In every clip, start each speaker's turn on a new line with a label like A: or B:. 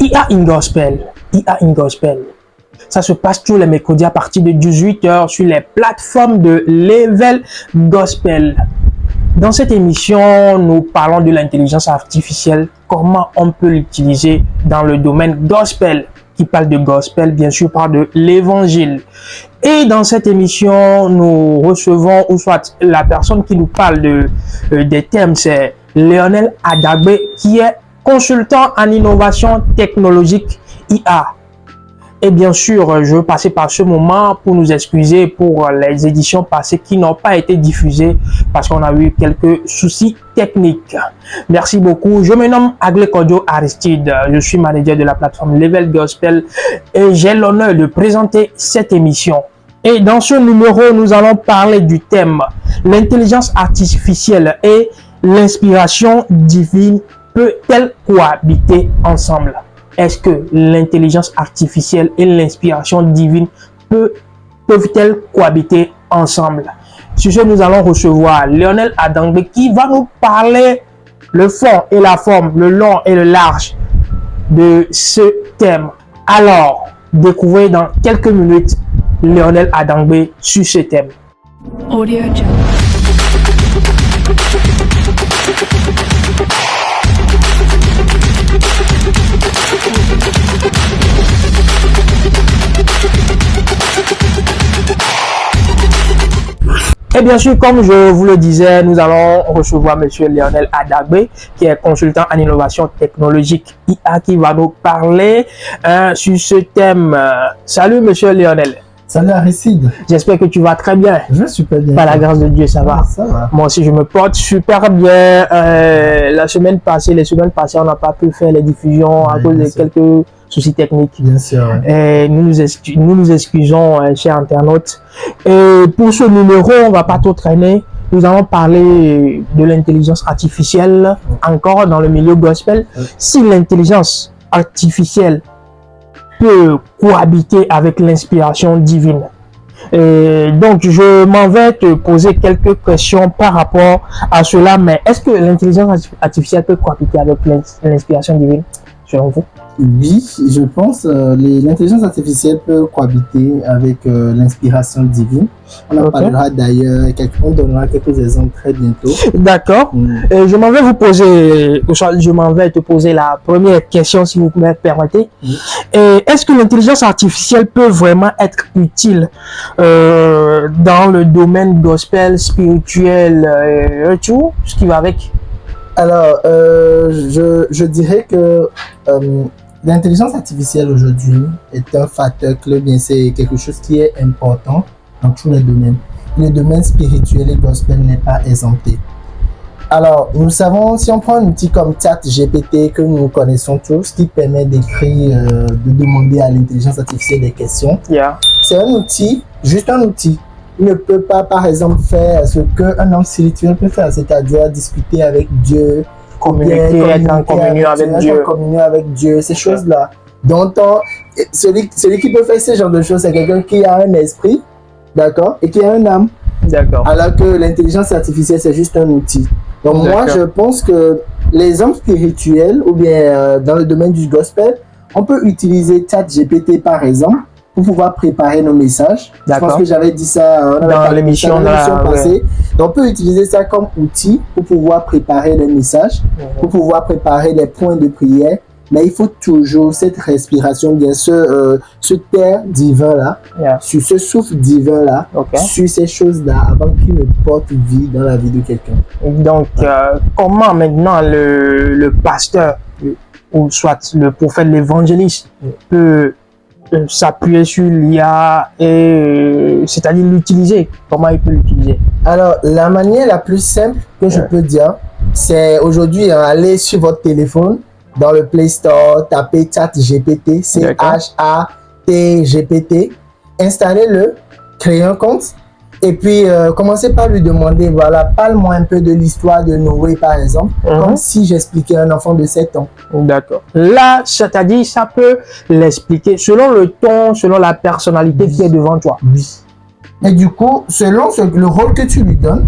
A: IA in Gospel. IA in Gospel. Ça se passe tous les mercredis à partir de 18h sur les plateformes de Level Gospel. Dans cette émission, nous parlons de l'intelligence artificielle, comment on peut l'utiliser dans le domaine gospel. Qui parle de gospel, bien sûr, parle de l'évangile. Et dans cette émission, nous recevons, ou soit la personne qui nous parle des thèmes, c'est Lionel Adagbe, qui est consultant en innovation technologique IA. Et bien sûr, je veux passer par ce moment pour nous excuser pour les éditions passées qui n'ont pas été diffusées parce qu'on a eu quelques soucis techniques. Merci beaucoup. Je me nomme Agle Kodio Aristide. Je suis manager de la plateforme Level Gospel et j'ai l'honneur de présenter cette émission. Et dans ce numéro, nous allons parler du thème l'intelligence artificielle et l'inspiration divine peut-elle cohabiter ensemble? Est-ce que l'intelligence artificielle et l'inspiration divine peuvent-elles cohabiter ensemble? Sur ce, nous allons recevoir Lionel Adagbe qui va nous parler le fond et la forme, le long et le large de ce thème. Alors, découvrez dans quelques minutes Lionel Adagbe sur ce thème. Audio Jungle. Et bien sûr, comme je vous le disais, nous allons recevoir monsieur Lionel Adagbe, qui est consultant en innovation technologique IA, qui va nous parler sur ce thème. Salut monsieur Lionel.
B: Salut Aristide.
A: J'espère que tu vas très bien.
B: Je vais super bien.
A: Par la grâce de Dieu, ça va.
B: Ça va.
A: Moi aussi, je me porte super bien. Les semaines passées, on n'a pas pu faire les diffusions à cause de quelques soucis techniques.
B: Bien sûr.
A: Et nous nous excusons, chers internautes. Et pour ce numéro, on va pas trop traîner. Nous allons parler de l'intelligence artificielle, encore dans le milieu gospel. Si l'intelligence artificielle peut cohabiter avec l'inspiration divine. Et donc, je m'en vais te poser quelques questions par rapport à cela. Mais est-ce que l'intelligence artificielle peut cohabiter avec l'inspiration divine, selon vous?
B: Oui, je pense l'intelligence artificielle peut cohabiter avec l'inspiration divine. On en parlera d'ailleurs, on donnera quelques exemples très bientôt.
A: D'accord. Je m'en vais te poser la première question, si vous me permettez. Est-ce que l'intelligence artificielle peut vraiment être utile dans le domaine gospel, spirituel, tout ce qui va avec?
B: Alors, je dirais que l'intelligence artificielle aujourd'hui est un facteur clé, bien c'est quelque chose qui est important dans tous les domaines. Le domaine spirituel et gospel n'est pas exempté. Alors, nous savons, si on prend un outil comme ChatGPT que nous connaissons tous, qui permet d'écrire, de demander à l'intelligence artificielle des questions, c'est un outil, juste un outil. Il ne peut pas, par exemple, faire ce qu'un homme spirituel peut faire, c'est-à-dire discuter avec Dieu,
A: être en
B: communion avec Dieu, ces choses-là. Donc, celui qui peut faire ce genre de choses, c'est quelqu'un qui a un esprit, d'accord, et qui a une âme.
A: D'accord.
B: Alors que l'intelligence artificielle, c'est juste un outil. Donc, moi, je pense que les hommes spirituels, ou bien dans le domaine du gospel, on peut utiliser ChatGPT, par exemple, pour pouvoir préparer nos messages. Je pense que j'avais dit ça
A: dans l'émission
B: passée. Donc, on peut utiliser ça comme outil pour pouvoir préparer les messages, pour pouvoir préparer les points de prière. Mais il faut toujours cette respiration, bien sûr, ce terre divin-là, sur ce souffle divin-là, sur ces choses-là, avant qu'il ne porte vie dans la vie de quelqu'un.
A: Donc, comment maintenant le pasteur, ou soit le prophète, l'évangéliste, peut s'appuyer sur l'IA et c'est-à-dire l'utiliser? Comment il peut l'utiliser?
B: Alors, la manière la plus simple que je peux dire, c'est aujourd'hui aller sur votre téléphone, dans le Play Store, tapez ChatGPT, ChatGPT, installez-le, créez un compte et puis commencez par lui demander, voilà, parle-moi un peu de l'histoire de Noé par exemple, comme si j'expliquais à un enfant de 7 ans.
A: D'accord. Là, c'est-à-dire, ça peut l'expliquer selon le ton, selon la personnalité qui est devant toi.
B: Oui. Et du coup, selon le rôle que tu lui donnes,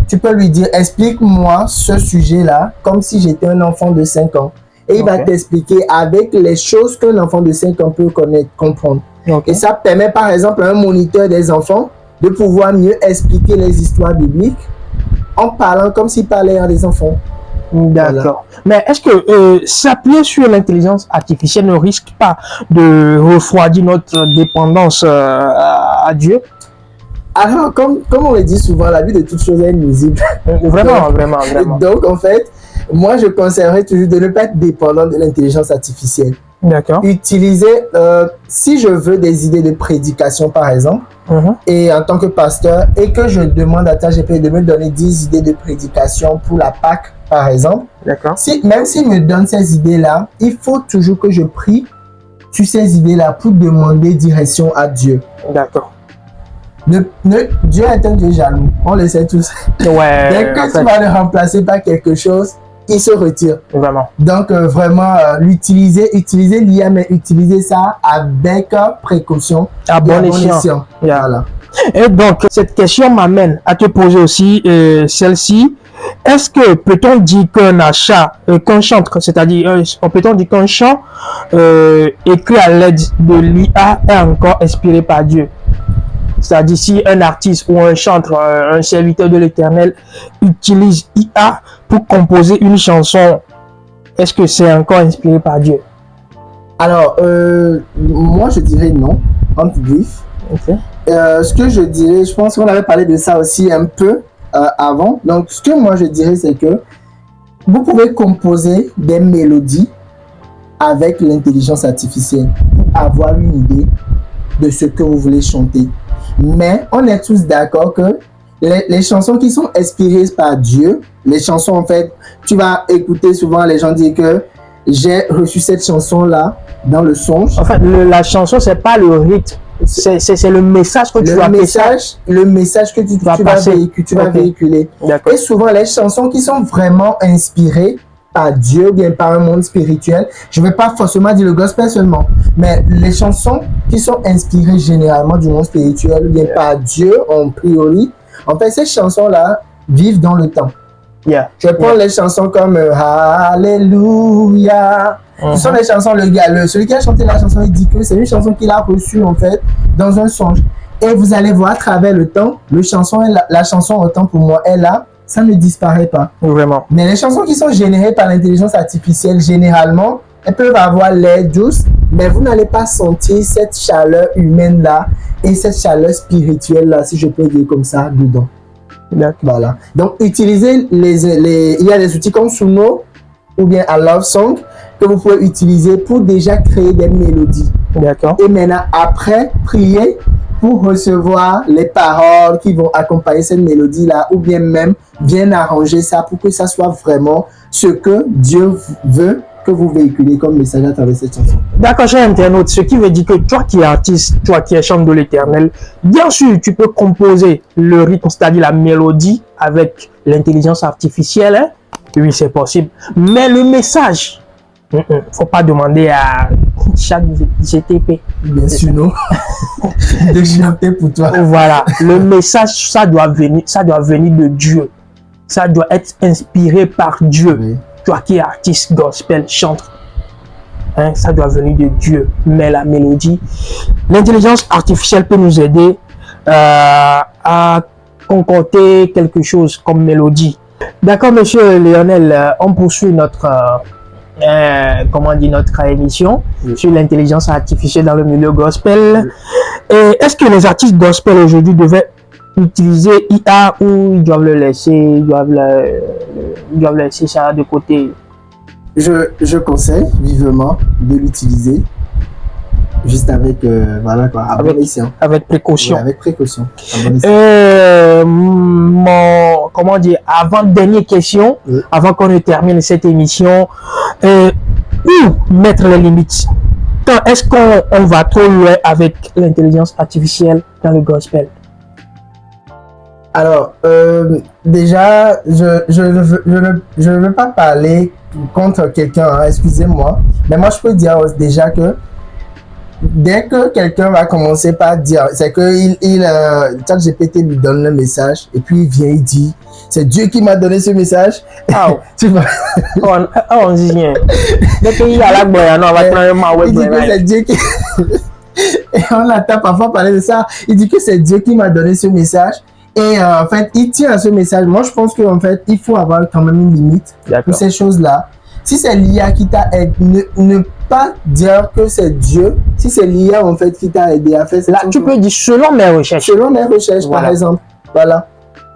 B: tu peux lui dire, explique-moi ce sujet-là, comme si j'étais un enfant de 5 ans. et il va
A: Ok.
B: t'expliquer avec les choses qu'un enfant de 5 ans peut connaître, comprendre.
A: Ok.
B: Et ça permet par exemple à un moniteur des enfants de pouvoir mieux expliquer les histoires bibliques en parlant comme s'il parlait à des enfants.
A: D'accord. Mais est-ce que s'appuyer sur l'intelligence artificielle ne risque pas de refroidir notre dépendance à Dieu?
B: Alors, comme on le dit souvent, la vie de toute chose est nuisible.
A: Vraiment, vraiment, vraiment.
B: Donc, en fait, moi, je conseillerais toujours de ne pas être dépendant de l'intelligence artificielle.
A: D'accord.
B: Utiliser, si je veux des idées de prédication, par exemple,
A: Mhm.
B: et en tant que pasteur, et que je demande à ChatGPT de me donner 10 idées de prédication pour la Pâque, par exemple,
A: D'accord.
B: même s'il me donne ces idées-là, il faut toujours que je prie sur ces idées-là pour demander direction à Dieu.
A: D'accord.
B: Dieu est un Dieu jaloux, on le sait tous.
A: Ouais.
B: Dès que
A: en
B: tu
A: fait,
B: vas le remplacer par quelque chose, il se retire.
A: vraiment.
B: Donc, vraiment, utiliser l'IA, mais utiliser ça avec précaution.
A: À
B: et
A: bon escient. Yeah.
B: Voilà.
A: Et donc, cette question m'amène à te poser aussi celle-ci. Est-ce que peut-on dire qu'un chant, c'est-à-dire, peut-on dire qu'un chant écrit à l'aide de l'IA est encore inspiré par Dieu? C'est-à-dire, si un artiste ou un chanteur, un serviteur de l'Éternel utilise IA pour composer une chanson, est-ce que c'est encore inspiré par Dieu?
B: Alors, moi, je dirais non, entre griffes.
A: Ok.
B: Ce que je dirais, je pense qu'on avait parlé de ça aussi un peu avant. Donc, ce que moi je dirais, c'est que vous pouvez composer des mélodies avec l'intelligence artificielle pour avoir une idée de ce que vous voulez chanter. Mais on est tous d'accord que les chansons qui sont inspirées par Dieu, les chansons en fait, tu vas écouter souvent les gens dire que j'ai reçu cette chanson-là dans le songe.
A: En fait, la chanson, c'est pas le rythme. C'est le message que tu vas
B: le message que tu vas véhiculer. Et souvent, les chansons qui sont vraiment inspirées par Dieu, bien par un monde spirituel, je ne vais pas forcément dire le gospel seulement, mais les chansons qui sont inspirées généralement du monde spirituel, bien par Dieu en priori, en fait, ces chansons-là vivent dans le temps.
A: Yeah.
B: Je prends les chansons comme Alléluia. Ce sont les chansons, celui qui a chanté la chanson, il dit que c'est une chanson qu'il a reçue en fait dans un songe. Et vous allez voir à travers le temps, la chanson autant pour moi est là, ça ne disparaît pas.
A: Vraiment.
B: Mais les chansons qui sont générées par l'intelligence artificielle, généralement, elles peuvent avoir l'air douce, mais vous n'allez pas sentir cette chaleur humaine là et cette chaleur spirituelle là, si je peux dire comme ça, dedans. Voilà. Donc, utilisez il y a des outils comme Suno ou bien à Love Song que vous pouvez utiliser pour déjà créer des mélodies.
A: D'accord.
B: Et maintenant, après, priez pour recevoir les paroles qui vont accompagner cette mélodie-là ou bien même bien arranger ça pour que ça soit vraiment ce que Dieu veut que vous véhiculez comme message à travers cette chanson.
A: D'accord, cher internaute, ce qui veut dire que toi qui es artiste, toi qui es chanteur de l'Éternel, bien sûr, tu peux composer le rythme, c'est-à-dire la mélodie avec l'intelligence artificielle. Hein? Oui, c'est possible. Mais le message, faut pas demander à chaque GTP.
B: Bien sûr, non. De chanter pour toi.
A: Voilà, le message, ça doit venir de Dieu. Ça doit être inspiré par Dieu.
B: Oui.
A: Toi qui es artiste gospel, chante, hein, ça doit venir de Dieu. Mais la mélodie, l'intelligence artificielle peut nous aider à concocter quelque chose comme mélodie. D'accord, monsieur Lionel, on poursuit notre émission sur l'intelligence artificielle dans le milieu gospel. Et est-ce que les artistes gospel aujourd'hui devaient utiliser IA ou ils doivent le laisser, ils doivent laisser ça de côté?
B: Je conseille vivement de l'utiliser juste avec voilà quoi,
A: avec précaution.
B: Oui, avec précaution.
A: Avant-dernière question, oui. Avant qu'on ne termine cette émission, où mettre les limites? Quand est-ce qu'on va trop loin avec l'intelligence artificielle dans le gospel?
B: Alors, déjà, je ne veux pas parler contre quelqu'un, hein, excusez-moi, mais moi je peux dire déjà que dès que quelqu'un va commencer par dire, c'est que ChatGPT lui donne le message et puis il vient, il dit, c'est Dieu qui m'a donné ce message.
A: Ah,
B: Tu vois?
A: on dit rien. Dès qu'il y a la boya, non, on va prendre ma web.
B: Il dit que c'est Dieu qui... Et on l'entend parfois parler de ça. Il dit que c'est Dieu qui m'a donné ce message. Et en fait, il tient à ce message. Moi, je pense qu'en fait, il faut avoir quand même une limite pour ces choses-là. Si c'est l'IA qui t'a aidé, ne pas dire que c'est Dieu. Si c'est l'IA en fait qui t'a aidé à faire cette chose.
A: Là, tu peux dire selon mes recherches.
B: Selon mes recherches, par exemple. Voilà.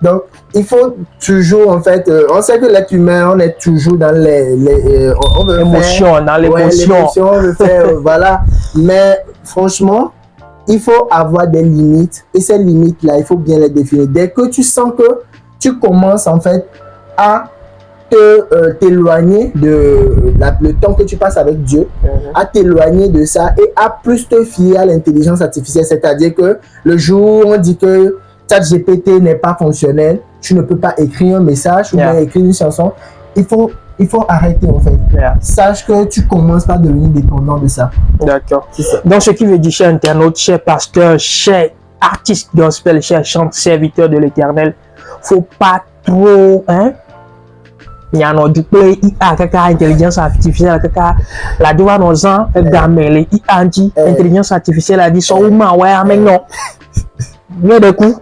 B: Donc, il faut toujours, en fait, on sait que l'être humain, on est toujours dans on veut
A: l'émotion, dans l'émotion.
B: L'émotion, on veut faire, voilà. Mais franchement, il faut avoir des limites. Et ces limites-là, il faut bien les définir. Dès que tu sens que tu commences, en fait, à t'éloigner de le temps que tu passes avec Dieu, à t'éloigner de ça et à plus te fier à l'intelligence artificielle. C'est-à-dire que le jour où on dit que ChatGPT n'est pas fonctionnel, tu ne peux pas écrire un message ou bien écrire une chanson, il faut arrêter en fait. Sache que tu commences par devenir dépendant de ça.
A: D'accord. Donc ce qui veut dire, cher internaute, cher pasteur, cher artiste gospel, cher chant, serviteur de l'Éternel, faut pas trop, hein? Il y a un du play, il y a intelligence artificielle, la douane aux gens, gamelle, il y a intelligence artificielle, a dit, son humain, ouais, mais non. Mais de coup,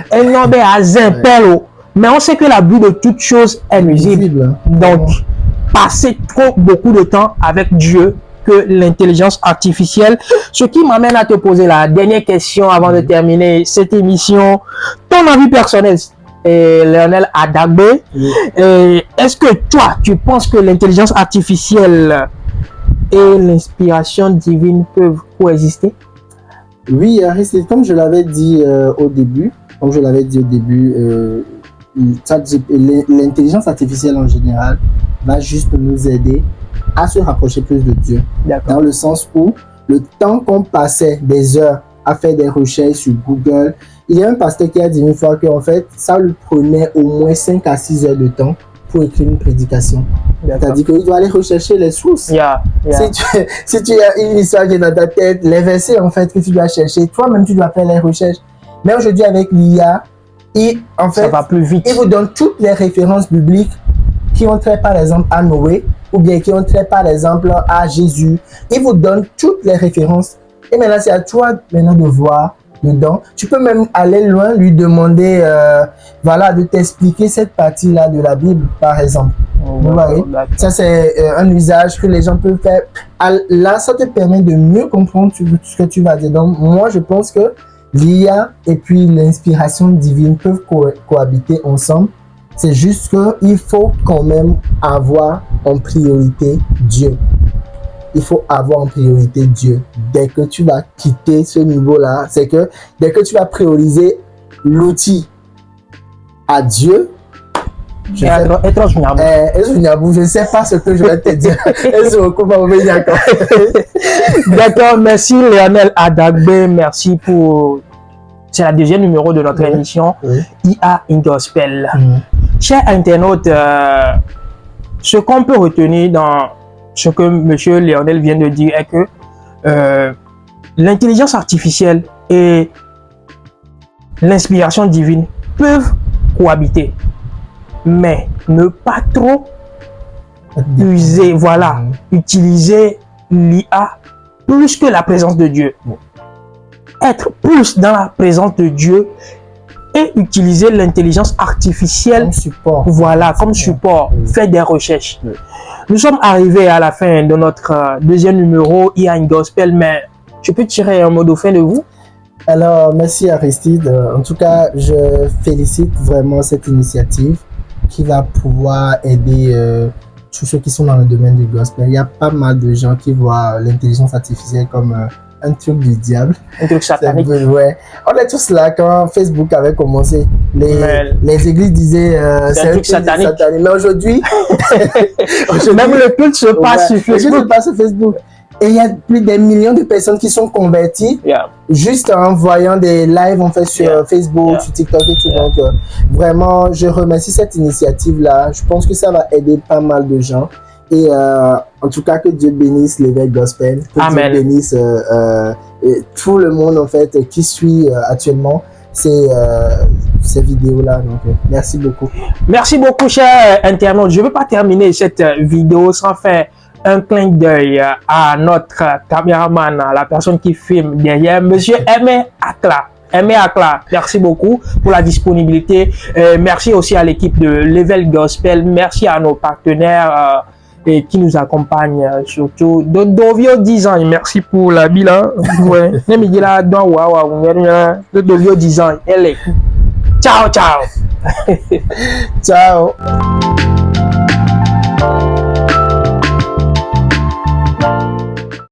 A: elle n'en est à zéro. Mais on sait que la but de toute chose est nuisible. Donc, passer trop beaucoup de temps avec Dieu que l'intelligence artificielle. Ce qui m'amène à te poser la dernière question avant de terminer cette émission. Ton avis personnel, Lionel Adagbe, est-ce que toi, tu penses que l'intelligence artificielle et l'inspiration divine peuvent coexister?
B: Oui, Aristide, comme je l'avais dit au début, l'intelligence artificielle en général va juste nous aider à se rapprocher plus de Dieu. Dans le sens où le temps qu'on passait des heures à faire des recherches sur Google, il y a un pasteur qui a dit une fois qu'en fait, ça lui prenait au moins 5 à 6 heures de temps pour écrire une prédication. C'est-à-dire qu'il doit aller rechercher les sources. Si tu as une histoire qui est dans ta tête, les versets en fait que tu dois chercher, toi-même tu dois faire les recherches. Mais aujourd'hui avec l'IA, en fait,
A: ça va plus vite.
B: Il vous donne toutes les références bibliques qui ont trait par exemple à Noé ou bien qui ont trait par exemple à Jésus. Il vous donne toutes les références. Et maintenant, c'est à toi maintenant de voir dedans. Tu peux même aller loin, lui demander de t'expliquer cette partie-là de la Bible, par exemple. Vous voyez? Ça, c'est un usage que les gens peuvent faire. Là, ça te permet de mieux comprendre ce que tu vas dire. Donc, moi, je pense que l'IA et puis l'inspiration divine peuvent cohabiter ensemble. C'est juste qu'il faut quand même avoir en priorité Dieu. Il faut avoir en priorité Dieu. Dès que tu vas quitter ce niveau-là, c'est que dès que tu vas prioriser l'outil à Dieu, je ne sais pas ce que je vais te dire.
A: D'accord, merci Lionel Adagbe, merci pour... C'est la deuxième numéro de notre émission, IA in Gospel. Chers internautes, ce qu'on peut retenir dans ce que M. Lionel vient de dire est que l'intelligence artificielle et l'inspiration divine peuvent cohabiter, mais ne pas trop user, utiliser l'IA plus que la présence de Dieu. Être plus dans la présence de Dieu et utiliser l'intelligence artificielle comme support, faire des recherches. Nous sommes arrivés à la fin de notre deuxième numéro IA in Gospel, mais je peux tirer un mot de fin de vous?
B: Alors, merci Aristide. En tout cas, je félicite vraiment cette initiative qui va pouvoir aider tous ceux qui sont dans le domaine du gospel. Il y a pas mal de gens qui voient l'intelligence artificielle comme un truc du diable.
A: Un truc satanique.
B: Ouais. On est tous là quand Facebook avait commencé. Les églises disaient
A: c'est un truc satanique.
B: Mais aujourd'hui,
A: même le culte se passe sur Facebook.
B: Se passe sur Facebook. Et il y a plus des millions de personnes qui sont converties juste en voyant des lives en fait sur Facebook, sur TikTok et tout. Donc vraiment, je remercie cette initiative-là. Je pense que ça va aider pas mal de gens. Et en tout cas, que Dieu bénisse l'évêque gospel, que
A: Amen.
B: Dieu bénisse tout le monde en fait qui suit actuellement ces vidéos-là. Donc, merci beaucoup.
A: Merci beaucoup, chers internautes. Je ne veux pas terminer cette vidéo sans faire un clin d'œil à notre caméraman, à la personne qui filme derrière, Monsieur Aimé Akla. Aimé Akla, merci beaucoup pour la disponibilité. Merci aussi à l'équipe de Level Gospel. Merci à nos partenaires et qui nous accompagnent, surtout Dovio 10 ans. Merci pour la bilan. Ouais. Dovio 10 ans. Ciao, ciao.
B: Ciao.